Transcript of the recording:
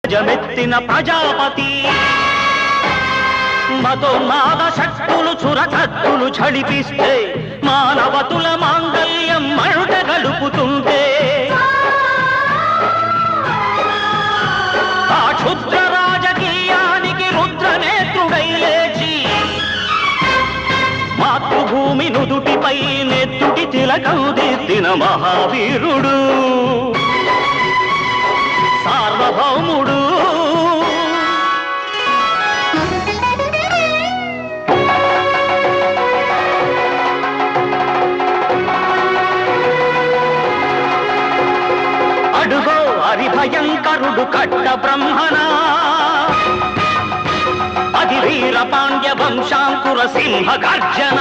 జమెత్తిన ప్రజాపతి మతోన్మాద శక్తులు చురకత్తులు ఝడిపిస్తే మానవతుల మాంగల్యం మంట గలుపుతుంటే ఆ క్షుద్ర రాజకీయానికి రుద్రనేత్రుడై లేచి మాతృభూమి నుదుటిపై నెత్తుటి తిలకం దిద్దిన మహావీరుడు సార్వభౌముడు అడుగో హరిభయంకరుడు కట్ట బ్రహ్మణ అది వీర పాండ్య వంశాంకుర సింహ గర్జన